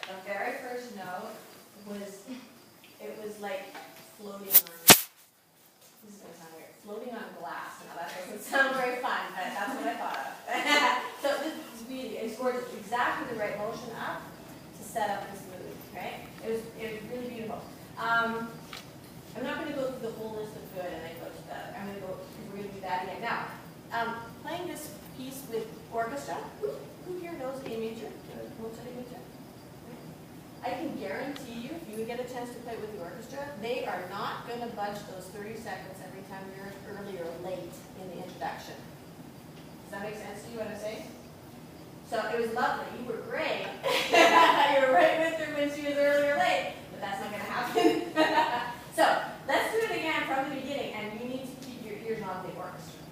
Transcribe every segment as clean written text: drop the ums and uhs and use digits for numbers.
The very first note was, it was like floating on, this is going to sound weird, floating on glass. Now that doesn't sound very fun, but that's what I thought of. So this is really, it scored exactly the right motion up to set up this mood, right? It was really beautiful. I'm not going to go through the whole list of good and then go to the, I'm going to go, we're going to do that again. Now, playing this piece with orchestra, who here knows A major, Mozart A major? I can guarantee you, if you would get a chance to play with the orchestra, they are not going to budge those 30 seconds every time you're early or late in the introduction. Does that make sense to you what I'm saying? So it was lovely. You were great. You were right with her when she was early or late, but that's not going to happen. So let's do it again from the beginning, and you need to keep your ears on the orchestra.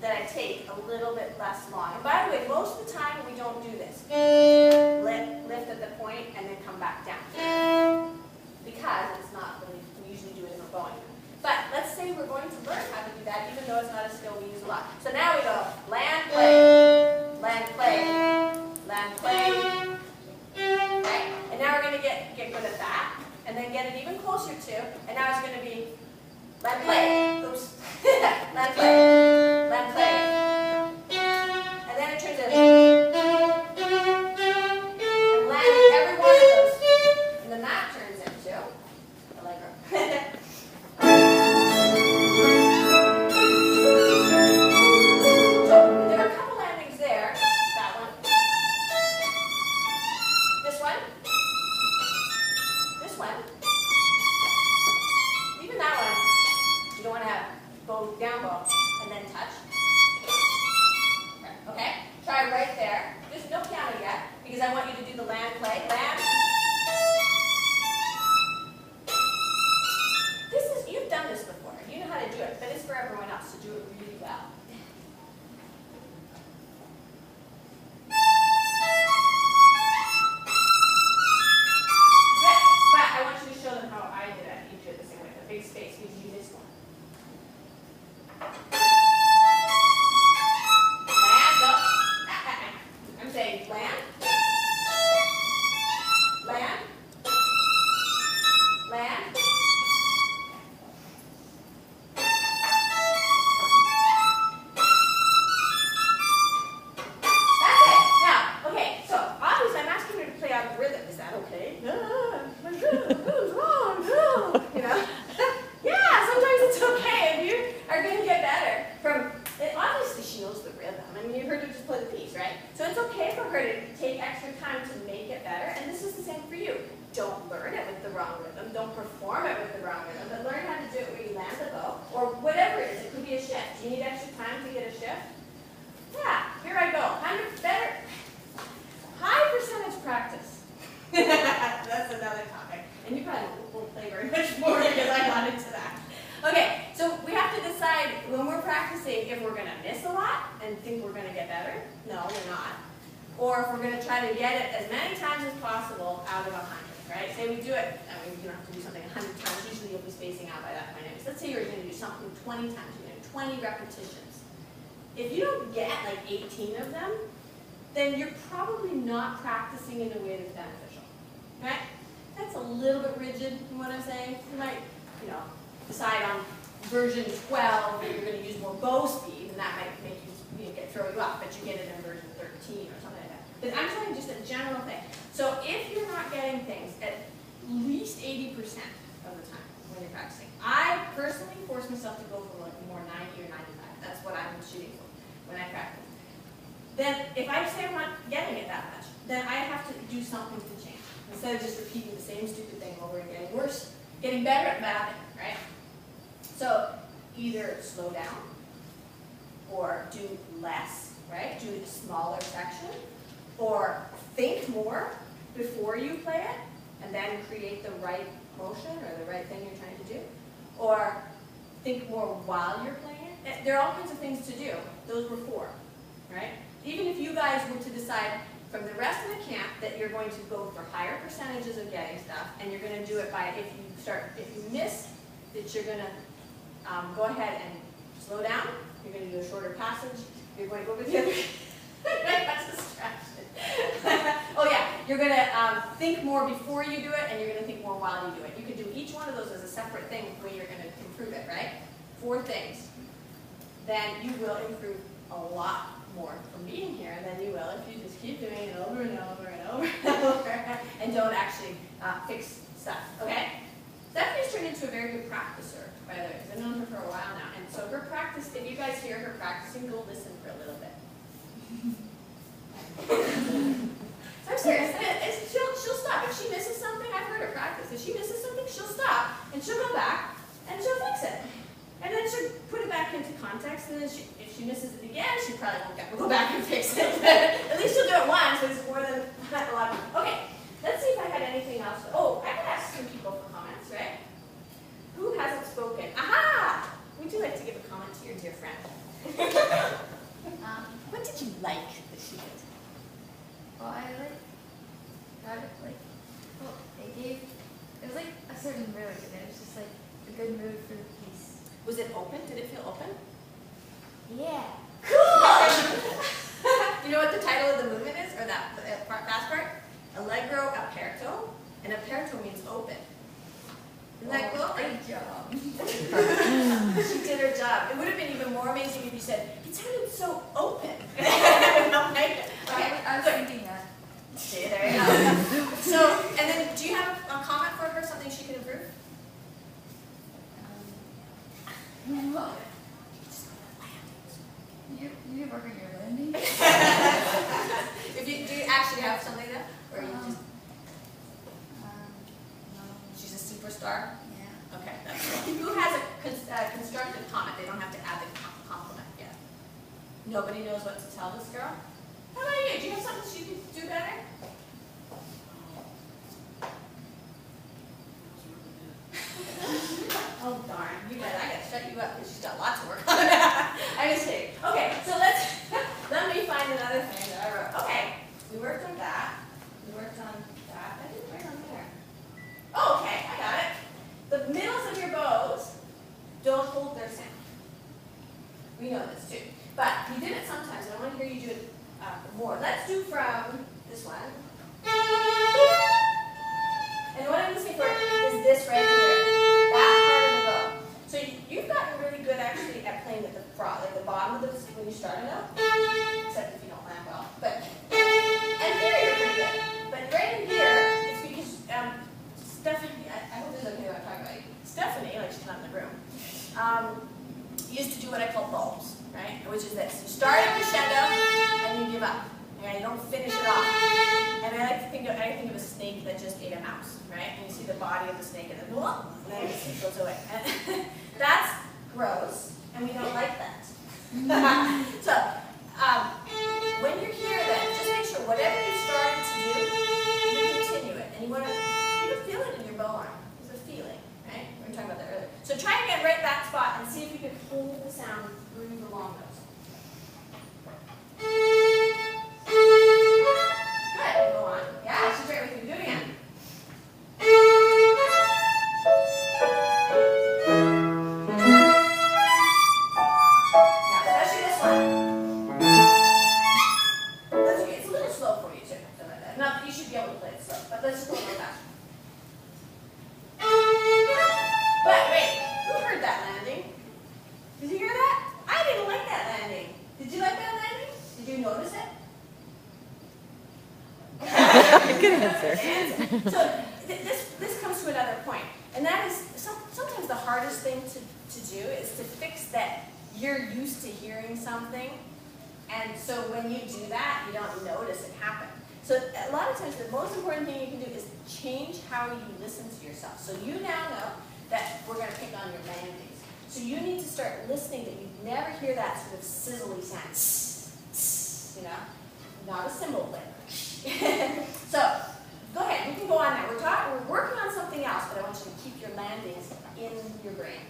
that I take a little bit less long. And by the way, most of the time we don't do this. Lift at the point and then come back down. Because it's not really, we usually do it in a bowing. But let's say we're going to learn how to do that, even though it's not a skill we use a lot. So now we go land, play, land, play, land, play. Okay? And now we're going to get good at that. And then get it even closer to, and now it's going to be land, play. Oops. Land, play, land, play. And then it turns into, and landing every one of those. And then that turns into allegro. So there are a couple landings there. That one. This one. This one. Even that one. You don't want to have bow, down bow, and then touch. Okay? Try right there. There's no piano yet, because I want you to do the land play. Land. You've done this before. You know how to do it, but it's for everyone else to do it really well. But I want you to show them how I did it. You do it the same way. The big space gives you this one. Land, go. I'm saying land. Land. Land. If you don't get like 18 of them, then you're probably not practicing in a way that's beneficial, right? That's a little bit rigid in what I'm saying. You might, decide on version 12 that you're going to use more bow speed, and that might make you throw you off, but you get it in version 13 or something like that. But I'm telling you just a general thing. So if you're not getting things at least 80% of the time when you're practicing, I personally force myself to go for like more 90 or 95. That's what I'm shooting for when I practice. Then, if I say I'm not getting it that much, then I have to do something to change. Instead of just repeating the same stupid thing over and getting worse, getting better at mapping, right? So, either slow down, or do less, right? Do a smaller section, or think more before you play it, and then create the right motion or the right thing you're trying to do, or think more while you're playing it. There are all kinds of things to do. Those were 4, right? Even if you guys were to decide from the rest of the camp that you're going to go for higher percentages of getting stuff, and you're going to do it by, if you miss, that you're going to go ahead and slow down, you're going to do a shorter passage, you're going to go over the other, that's a distraction. Oh yeah, you're going to think more before you do it, and you're going to think more while you do it. You could do each one of those as a separate thing the way you're going to improve it, right? 4 things. Then you will improve a lot more from being here than you will if you just keep doing it over and over and over and over and don't actually fix stuff, okay? Stephanie's turned into a very good practicer, by the way, because I've known her for a while now. And so her practice, if you guys hear her practicing, go listen for a little bit. I'm serious. She'll stop. If she misses something, I've heard her practice. If she misses something, she'll stop, and she'll go back, and she'll fix it. And then she'll put it back into context, and then if she misses it again, she probably won't go back and fix it. At least she'll do it once, but it's more than a lot. Okay, let's see if I had anything else. Oh, I could ask some people for comments, right? Who hasn't spoken? Aha! Would you like to give a comment to your dear friend? good mood for the piece. Was it open? Did it feel open? Yeah. Cool! You know what the title of the movement is, or that fast part? Allegro aperto, and aperto means open. Isn't that cool? Great job. She did her job. It would have been even more amazing if you said, it sounded so open. Okay. I was thinking that. See, there you go. So, and then do you have a comment for her, something she could improve? Well, you work on your landing? Do you actually have something there? Or you just, No. she's a superstar? Yeah. Okay, that's cool. Who has a constructive comment? They don't have to add the compliment yet. Nobody knows what to tell this girl? How about you? Do you have something she could do better? Oh darn, you bet I gotta shut you up because she's got lots of work on. I'm just kidding. Okay, so let me find another thing that I wrote. Okay, we worked on that. We worked on that. I didn't write on there. Oh, okay, I got it. The middles of your bows don't hold their sound. We know this too. But you did it sometimes, and I want to hear you do it more. Let's do from this one. And what I'm listening for is this right here. That part of the bow. So you've gotten really good actually at playing at the front, like the bottom of the when you started out. Except if you don't land well. But and here you're pretty good. But right in here, it's because Stephanie, I hope this is okay what I'm talking about. Stephanie, like she's not in the room, used to do what I call bulbs, right? Which is this. You start a crescendo and you give up. Okay? You don't finish it off. And I like to think of a snake that just ate a mouse, right? And you see the body of the snake and then whoop, and then it goes away. And that's gross, and we don't like that. So when you're here then, just make sure whatever you started to do, you continue it. And you can feel it in your bow arm. There's a feeling, right? We were talking about that earlier. So try to get right that spot and see if you can hold the sound through the long notes. Good, go on. Yeah, she's right with you. Do it again. Now, especially this one. That's okay. It's a little slow for you too. Not that you should be able to play it slow, but let's just go a little faster. But wait, who heard that landing? Did you hear that? I didn't like that landing. Did you like that landing? Did you notice it? Good answer. So this comes to another point, and that is sometimes the hardest thing to do is to fix that you're used to hearing something, and so when you do that, you don't notice it happen. So a lot of times the most important thing you can do is change how you listen to yourself. So you now know that we're going to pick on your landings. So you need to start listening that you never hear that sort of sizzly sound, you know, not a cymbal player. So, go ahead, you can go on now. We're working on something else, but I want you to keep your landings in your brain.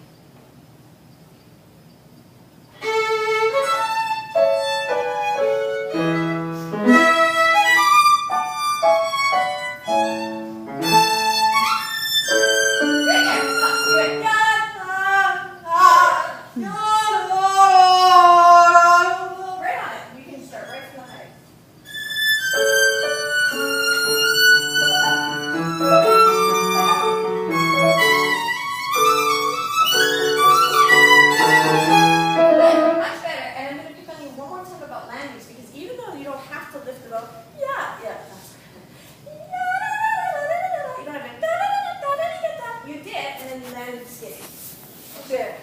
Good.